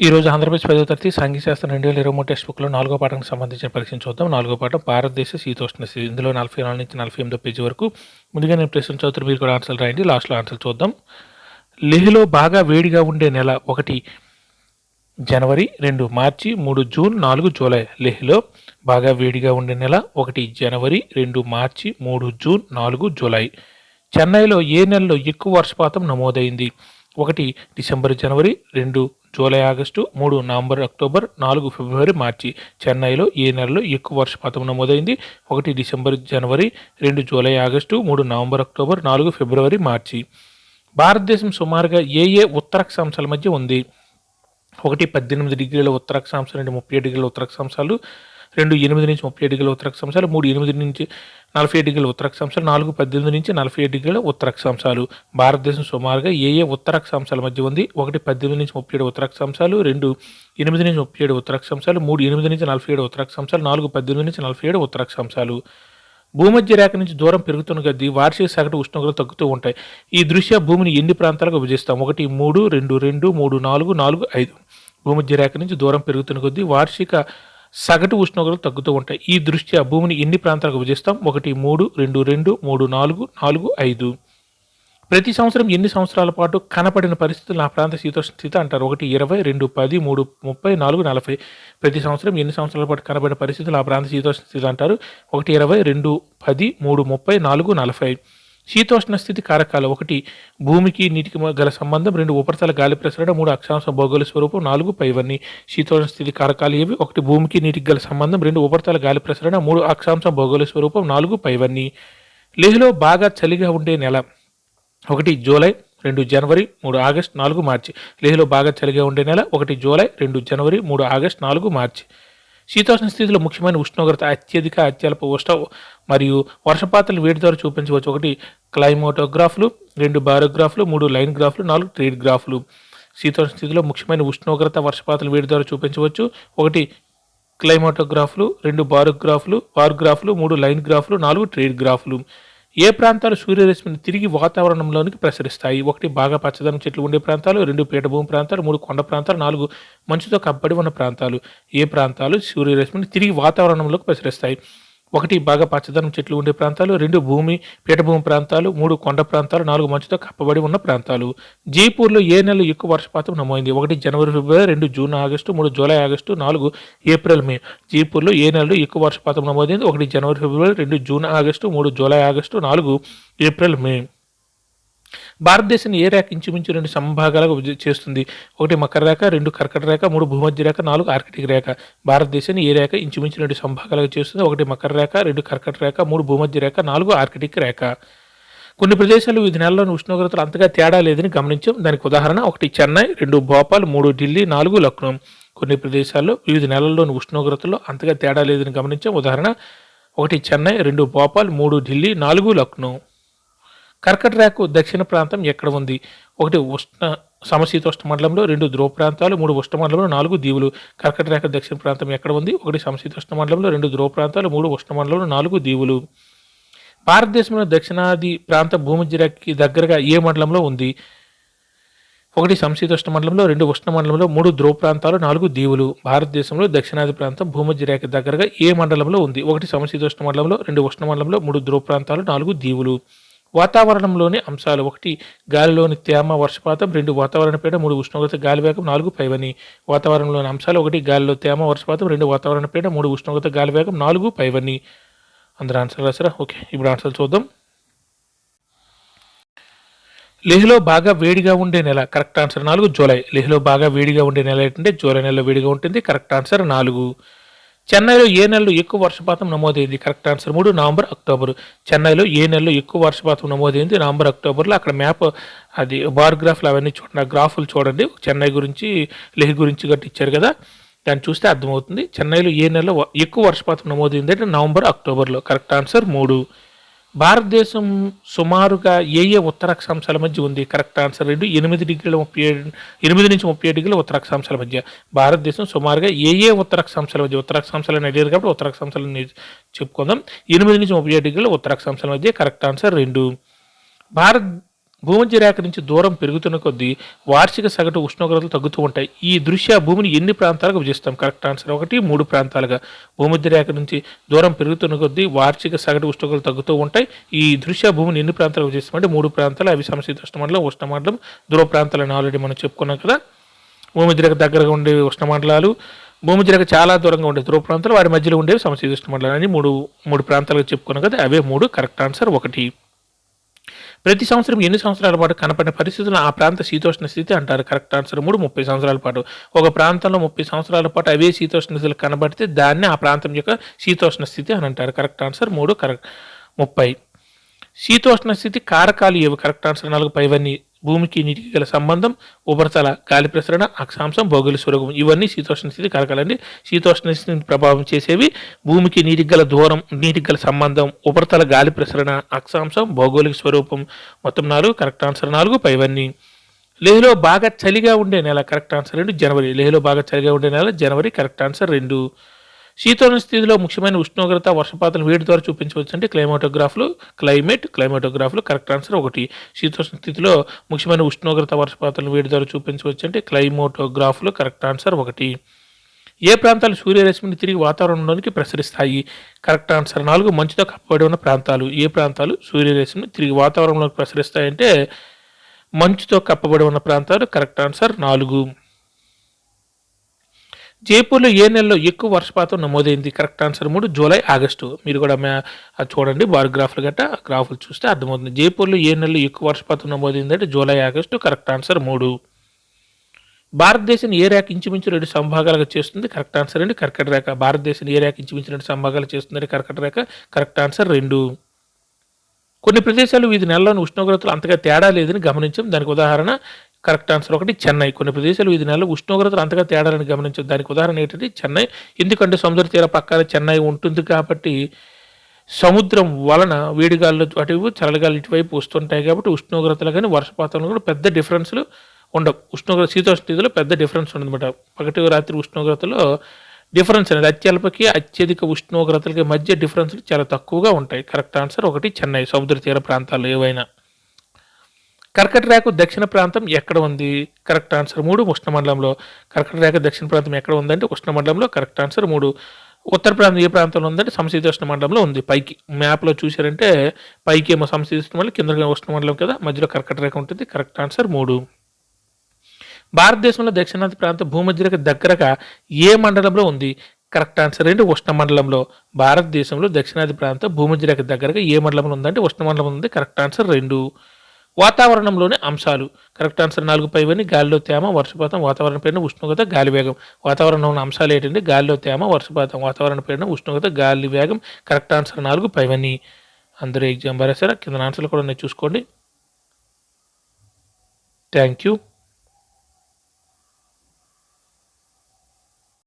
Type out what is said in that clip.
ఈరోజు ఆంధ్రప్రదేశ్ 10వ తరగతి సాంఘిక శాస్త్రం 2023 టెక్స్ట్ బుక్లో 4వ పాఠానికి సంబంధించిన పరీక్షను చూద్దాం. 4వ పాఠం భారతదేశ శీతోష్ణ స్థితి. ఇందులో 44 నుంచి 48 పేజీ వరకు. ముందుగా నేను ప్రశ్న చదువుతాను, మీరు కూడా ఆన్సర్లు రాయండి. లాస్ట్లో ఆన్సర్ చూద్దాం. లేహ్లో బాగా వేడిగా ఉండే నెల 1 జనవరి, 2 మార్చి, 3 జూన్, 4 జూలై. లేహ్లో బాగా వేడిగా ఉండే నెల 1 జనవరి, 2 మార్చి, 3 జూన్, 4 జూలై. చెన్నైలో ఏ నెలలో ఎక్కువ వర్షపాతం నమోదైంది? 1 డిసెంబర్ జనవరి, 2 జూలై ఆగస్టు, 3 నవంబర్ అక్టోబర్, 4 ఫిబ్రవరి మార్చి. చెన్నైలో ఏ నెలలో ఎక్కువ వర్షపాతం నమోదైంది? 1 డిసెంబర్ జనవరి, 2 జూలై ఆగస్టు, 3 నవంబర్ అక్టోబర్, 4 ఫిబ్రవరి మార్చి. భారతదేశం సుమారుగా ఏ ఉత్తరాక్షాంశాల మధ్య ఉంది? 1 18 డిగ్రీల ఉత్తరాక్షాంశం, 2 37 డిగ్రీల ఉత్తరాక్షాంశాలు, 2 8 నుంచి 37 డిగ్రీల ఉత్తరాక్షాంశాలు, 3 8 నుంచి 47 డిగ్రీల ఉత్తరాక్షాంశాలు, 4 18 నుంచి 47 డిగ్రీల ఉత్తరాక్షాంశాలు. భారతదేశం సుమారుగా ఏ ఉత్తరాక్షాంశాల మధ్య ఉంది? 1 18 నుంచి 37 ఉత్తరాక్షాంశాలు, 2 8 నుంచి 37 ఉత్తరాక్షాంశాలు, 3 8 నుంచి 47 ఉత్తరాక్షాంశాలు, 4 18 నుంచి 47 ఉత్తరాక్షాంశాలు. భూమధ్య రేఖ నుంచి దూరం పెరుగుతున్న కొద్దీ వార్షిక సగటు ఉష్ణోగ్రత తగ్గుతూ ఉంటాయి. ఈ దృష్ట్యా భూమిని ఎన్ని ప్రాంతాలకు విభజిస్తాం? 1 3 2 2 3 4 4 5. భూమధ్య రేఖ నుంచి దూరం పెరుగుతున్న కొద్దీ వార్షిక సగటు ఉష్ణోగ్రత తగ్గుతూ ఉంటాయి. ఈ దృష్ట్యా భూమిని ఎన్ని ప్రాంతాలకు విభజిస్తాం? 1 3 2 2 3 4 4 5. ప్రతి సంవత్సరం ఎన్ని సంవత్సరాల పాటు కనపడిన పరిస్థితులు ఆ ప్రాంత శీతోష్ణ స్థితి అంటారు? 1 20, 2 10, 3 30, 4 40. ప్రతి సంవత్సరం ఎన్ని సంవత్సరాల పాటు కనబడిన పరిస్థితులు ఆ ప్రాంత శీతోష్ణ స్థితి అంటారు? 1 20, 2 10, 3 30, 4 40. శీతోష్ణ స్థితి కారకాలు: 1 భూమికి నీటికి గల సంబంధం, 2 ఉపరితల గాలి ప్రసరణ, 3 అక్షాంశ భౌగోళిక స్వరూపం, 4 పైవన్నీ. శీతోష్ణ స్థితి కారకాలు ఏవి? 1 భూమికి నీటికి గల సంబంధం, 2 ఉపరితల గాలి ప్రసరణ, 3 అక్షాంశ భౌగోళిక స్వరూపం, 4 పైవన్నీ. లేహ్లో బాగా చలిగా ఉండే నెల: 1 జూలై, 2 జనవరి, 3 ఆగస్ట్, 4 మార్చి. లేహ్లో బాగా చలిగా ఉండే నెల 1 జూలై, 2 జనవరి, 3 ఆగస్ట్, 4 మార్చి. శీతోష్ణ స్థితిలో ముఖ్యమైన ఉష్ణోగ్రత అత్యధిక, అత్యల్ప ఉష్ణ మరియు వర్షపాతాలను వేడి ద్వారా చూపించవచ్చు. 1 క్లైమోటోగ్రాఫ్లు, 2 బారోగ్రాఫ్లు, 3 లైన్ గ్రాఫ్లు, 4 ట్రేడ్ గ్రాఫ్లు. శీతోష్ణ స్థితిలో ముఖ్యమైన ఉష్ణోగ్రత, వర్షపాతాలు వేడి ద్వారా చూపించవచ్చు. 1 క్లైమోటోగ్రాఫ్లు, 2 బారోగ్రాఫ్లు, 3 లైన్ గ్రాఫ్లు, 4 ట్రేడ్ గ్రాఫ్లు. ఏ ప్రాంతాలు సూర్యరశ్మిని తిరిగి వాతావరణంలోనికి ప్రసరిస్తాయి? 1 బాగా పచ్చదనం చెట్లు ఉండే ప్రాంతాలు, 2 పీఠభూమి ప్రాంతాలు, 3 కొండ ప్రాంతాలు, 4 మంచుతో కప్పబడి ఉన్న ప్రాంతాలు. ఏ ప్రాంతాలు సూర్యరశ్మిని తిరిగి వాతావరణంలోకి ప్రసరిస్తాయి? 1 బాగా పచ్చదనం చెట్లు ఉండే ప్రాంతాలు, 2 పీఠభూమి ప్రాంతాలు, 3 కొండ ప్రాంతాలు, 4 మంచుతో కప్పబడి ఉన్న ప్రాంతాలు. జైపూర్లో ఏ నెలలో ఎక్కువ వర్షపాతం నమోదైంది? 1 జనవరి ఫిబ్రవరి, 2 June August, 3 July August, 4 April May. జైపూర్లో ఏ నెలలో ఎక్కువ వర్షపాతం నమోదైంది? 1 జనవరి ఫిబ్రవరి, 2 June August, 3 July August, 4 April May. భారతదేశాన్ని ఏ రేఖ ఇంచుమించు 2 సమభాగాలుగా చేస్తుంది? 1 మకర రేఖ, 2 కర్కట రేఖ, 3 భూమధ్య రేఖ, 4 ఆర్కిటిక్ రేఖ. భారతదేశాన్ని ఏ రేఖ ఇంచుమించు 2 సమభాగాలుగా చేస్తుంది? 1 మకర రేఖ, 2 కర్కట రేఖ, 3 భూమధ్య రేఖ, 4 ఆర్కిటిక్ రేఖ. కొన్ని ప్రదేశాలు వివిధ నెలల్లోని ఉష్ణోగ్రతలు అంతగా తేడా లేదని గమనించాం. దానికి ఉదాహరణ: 1 చెన్నై, 2 భోపాల్, 3 ఢిల్లీ, 4 లక్నో. కొన్ని ప్రదేశాల్లో వివిధ నెలల్లోని ఉష్ణోగ్రతల్లో అంతగా తేడా లేదని గమనించాం. ఉదాహరణ: 1 చెన్నై, 2 భోపాల్, 3 ఢిల్లీ, 4 లక్నో. కర్కట రేఖ దక్షిణ ప్రాంతం ఎక్కడ ఉంది? 1 సమశీతోష్ణ మండలంలో, 2 ధ్రువ ప్రాంతాలు, 3 ఉష్ణ మండలంలో, 4 దీవులు. కర్కట రేఖ దక్షిణ ప్రాంతం ఎక్కడ ఉంది? 1 సమశీతోష్ణ మండలంలో, 2 ధ్రువ ప్రాంతాలు, 3 ఉష్ణ మండలంలో, 4 దీవులు. భారతదేశంలో దక్షిణాది ప్రాంత భూమధ్య రేఖకి దగ్గరగా ఏ మండలంలో ఉంది? 1 సమశీతోష్ణ మండలంలో, 2 ఉష్ణ మండలంలో, 3 ధ్రువ ప్రాంతాలు, 4 దీవులు. భారతదేశంలో దక్షిణాది ప్రాంతం భూమధ్య రేఖ దగ్గరగా ఏ మండలంలో ఉంది? 1 సమశీతోష్ణ మండలంలో, 2 ఉష్ణ మండలంలో, 3 ధ్రువ ప్రాంతాలు, 4 దీవులు. వాతావరణంలోని అంశాలు: 1 గాలిలోని తేమ, వర్షపాతం, 2 వాతావరణ పీడనం, 3 ఉష్ణోగ్రత, గాలివేగం, 4 పైవన్నీ. వాతావరణంలోని అంశాలు: 1 గాలిలో తేమ, వర్షపాతం, 2 వాతావరణ పీడనం, 3 ఉష్ణోగ్రత, గాలివేగం, 4 పైవన్నీ. అందరూ ఆన్సర్ రాసారా? ఓకే, ఇప్పుడు ఆన్సర్ చూద్దాం. లేహ్లో బాగా వేడిగా ఉండే నెల కరెక్ట్ ఆన్సర్ 4 జూలై. లేహ్లో బాగా వేడిగా ఉండే నెల ఏంటంటే జూలై నెలలో వేడిగా ఉంటుంది. Correct answer 4. చెన్నైలో ఏ నెలలో ఎక్కువ వర్షపాతం నమోదైంది? Correct answer 3 November October. చెన్నైలో ఏ నెలలో ఎక్కువ వర్షపాతం నమోదైంది? నవంబర్ అక్టోబర్లో. అక్కడ మ్యాప్ అది బార్ గ్రాఫ్లు అవన్నీ చూడండి, గ్రాఫులు చూడండి. చెన్నై గురించి, లేహ్ గురించి గట్టి ఇచ్చారు కదా, దాన్ని చూస్తే అర్థమవుతుంది. చెన్నైలో ఏ నెలలో ఎక్కువ వర్షపాతం నమోదైంది అంటే నవంబర్ అక్టోబర్లో. Correct answer 3. భారతదేశం సుమారుగా ఏ ఉత్తరాక్షాంశాల మధ్య ఉంది? కరెక్ట్ ఆన్సర్ 2 8 డిగ్రీల 8 నుంచి 37 డిగ్రీల ఉత్తరాక్షాంశాల మధ్య. భారతదేశం సుమారుగా ఏ ఉత్తరాక్షాంశాల మధ్య? ఉత్తరాక్షాంశాలను అడిగారు కాబట్టి ఉత్తరాక్షాంశాలను చెప్పుకుందాం. 8 నుంచి 37 డిగ్రీల ఉత్తరాక్షాంశాల మధ్య. Correct answer 2. భూమధ్య రేఖ నుంచి దూరం పెరుగుతున్న కొద్దీ వార్షిక సగటు ఉష్ణోగ్రతలు తగ్గుతూ ఉంటాయి. ఈ దృష్ట్యా భూమిని ఎన్ని ప్రాంతాలుగా విభజిస్తాం? కరెక్ట్ ఆన్సర్ 1, 3 ప్రాంతాలుగా. భూమధ్య రేఖ నుంచి దూరం పెరుగుతున్న కొద్దీ వార్షిక సగటు ఉష్ణోగ్రతలు తగ్గుతూ ఉంటాయి. ఈ దృష్ట్యా భూమిని ఎన్ని ప్రాంతాలుగా విభజిస్తామంటే 3 ప్రాంతాలు. అవి సమశీతోష్ణ మండలం, ఉష్ణమండలం, ధ్రువ ప్రాంతాలని ఆల్రెడీ మనం చెప్పుకున్నాం కదా. భూమధ్య రేఖ దగ్గరగా ఉండే ఉష్ణమండలాలు, భూమధ్య రేఖ చాలా దూరంగా ఉండే ధ్రువ ప్రాంతాలు, వారి మధ్యలో ఉండేవి సమశీతోష్ణ మండలాలు అని మూడు ప్రాంతాలుగా చెప్పుకున్నాం కదా. అవే 3. Correct answer 1. ప్రతి సంవత్సరం ఎన్ని సంవత్సరాల పాటు కనపడిన పరిస్థితులను ఆ ప్రాంత శీతోష్ణ స్థితి అంటారు? కరెక్ట్ ఆన్సర్ 3, 30 సంవత్సరాల పాటు. ఒక ప్రాంతంలో 30 సంవత్సరాల పాటు అవే శీతోష్ణ స్థితులు కనబడితే దాన్ని ఆ ప్రాంతం యొక్క శీతోష్ణ స్థితి అని అంటారు. Correct answer 3, 30. శీతోష్ణ స్థితి కారకాలు ఏవి? కరెక్ట్ ఆన్సర్ 4, పైవన్నీ. భూమికి నీటికి గల సంబంధం, ఉపరితల గాలి ప్రసరణ, అక్షాంశం, భౌగోళిక స్వరూపం, ఇవన్నీ శీతోష్ణ స్థితి కారకాలండి. శీతోష్ణ స్థితిని ప్రభావం చేసేవి భూమికి నీటికి గల దూరం, నీటికి గల సంబంధం, ఉపరితల గాలి ప్రసరణ, అక్షాంశం, భౌగోళిక స్వరూపం. మొత్తం 4. కరెక్ట్ ఆన్సర్ 4, పైవన్నీ. లేహ్లో బాగా చలిగా ఉండే నెల? కరెక్ట్ ఆన్సర్ 2, జనవరి. లేహ్లో బాగా చలిగా ఉండే నెల జనవరి. Correct answer 2. శీతోష్ణ స్థితిలో ముఖ్యమైన ఉష్ణోగ్రత, వర్షపాతం వేడి ద్వారా చూపించవచ్చు అంటే క్లైమాటోగ్రాఫ్లు. Correct answer 1. శీతోష్ణ స్థితిలో ముఖ్యమైన ఉష్ణోగ్రత, వర్షపాతం వేడి ద్వారా చూపించవచ్చు అంటే క్లైమాటోగ్రాఫ్లు. Correct answer 1. ఏ ప్రాంతాలు సూర్యరశ్మిని తిరిగి వాతావరణంలోనికి ప్రసరిస్తాయి? కరెక్ట్ ఆన్సర్ 4, మంచుతో కప్పబడి ఉన్న ప్రాంతాలు. ఏ ప్రాంతాలు సూర్యరశ్మిని తిరిగి వాతావరణంలోకి ప్రసరిస్తాయంటే మంచుతో కప్పబడి ఉన్న ప్రాంతాలు. Correct answer 4. జైపూర్లో ఏ నెలలో ఎక్కువ వర్షపాతం నమోదైంది? Correct answer 3, July, August. మీరు కూడా చూడండి, బార్ గ్రాఫ్లు గట్రా గ్రాఫ్లు చూస్తే అర్థమవుతుంది. జైపూర్లో ఏ నెలలో ఎక్కువ వర్షపాతం నమోదైంది అంటే జూలై, ఆగస్టు. Correct answer 3. భారతదేశం ఏ రేఖ ఇంచుమించు 2 సంభాగాలుగా చేస్తుంది? కరెక్ట్ ఆన్సర్ అండి కర్కట రేఖ. భారతదేశం ఏ రేఖ ఇంచుమించు 2 సంభాగాలు చేస్తుంది? కర్కట రేఖ. Correct answer 2. కొన్ని ప్రదేశాలు వీధి నెలలోని ఉష్ణోగ్రతలు అంతగా తేడా లేదని గమనించాం. దానికి ఉదాహరణ కరెక్ట్ ఆన్సర్ 1, చెన్నై. కొన్ని ప్రదేశాలు వీధి నెలలో ఉష్ణోగ్రతలు అంతగా తేడాలని గమనించాం. దానికి ఉదాహరణ ఏంటంటే చెన్నై. ఎందుకంటే సముద్ర తీర పక్కన చెన్నై ఉంటుంది కాబట్టి సముద్రం వలన వేడిగాళ్ళు అటువైపు, చల్లగాలు ఇటువైపు వస్తుంటాయి కాబట్టి ఉష్ణోగ్రతలు కానీ వర్షపాతంలో కూడా పెద్ద డిఫరెన్స్లు ఉండవు. శీతోష్ణ స్థితిలో పెద్ద డిఫరెన్స్ ఉండదన్నమాట. పగటి రాత్రి ఉష్ణోగ్రతలో డిఫరెన్స్ అనేది అత్యల్పకి అత్యధిక ఉష్ణోగ్రతలకి మధ్య డిఫరెన్స్లు చాలా తక్కువగా ఉంటాయి. Correct answer 1, Chennai. సముద్ర తీర ప్రాంతాలు ఏవైనా. కర్కట రేఖ దక్షిణ ప్రాంతం ఎక్కడ ఉంది? Correct answer 3, ఉష్ణమండలంలో. కర్కట రేఖ దక్షిణ ప్రాంతం ఎక్కడ ఉందంటే ఉష్ణమండలంలో. Correct answer 3. ఉత్తర ప్రాంతం ఏ ప్రాంతంలో ఉందంటే సమశీతోష్ణ మండలంలో ఉంది. పైకి మ్యాప్లో చూసారంటే పైకి ఏమో సమశీతోష్ణ మండలం, కింద ఉష్ణమండలం కదా, మధ్యలో కర్కట రేఖ ఉంటుంది. Correct answer 3. భారతదేశంలో దక్షిణాది ప్రాంతం భూమధ్య రేఖ దగ్గరగా ఏ మండలంలో ఉంది? Correct answer 2, ఉష్ణమండలంలో. భారతదేశంలో దక్షిణాది ప్రాంతం భూమధ్య రేఖ దగ్గరగా ఏ మండలంలో ఉందంటే ఉష్ణమండలం ఉంది. Correct answer 2. వాతావరణంలోని అంశాలు. కరెక్ట్ ఆన్సర్ 4, పైవన్నీ. గాలిలో తేమ, వర్షపాతం, వాతావరణ పీడనం, ఉష్ణోగ్రత, గాలి వేగం. వాతావరణంలో అంశాలు ఏంటంటే గాలిలో తేమ, వర్షపాతం, వాతావరణ పీడనం, ఉష్ణోగ్రత, గాలి వేగం. కరెక్ట్ ఆన్సర్ 4, పైవన్నీ. అందరూ ఎగ్జామ్ రాశారా? కింద ఆన్సర్లు కూడా ఉన్నాయి చూసుకోండి. Thank you.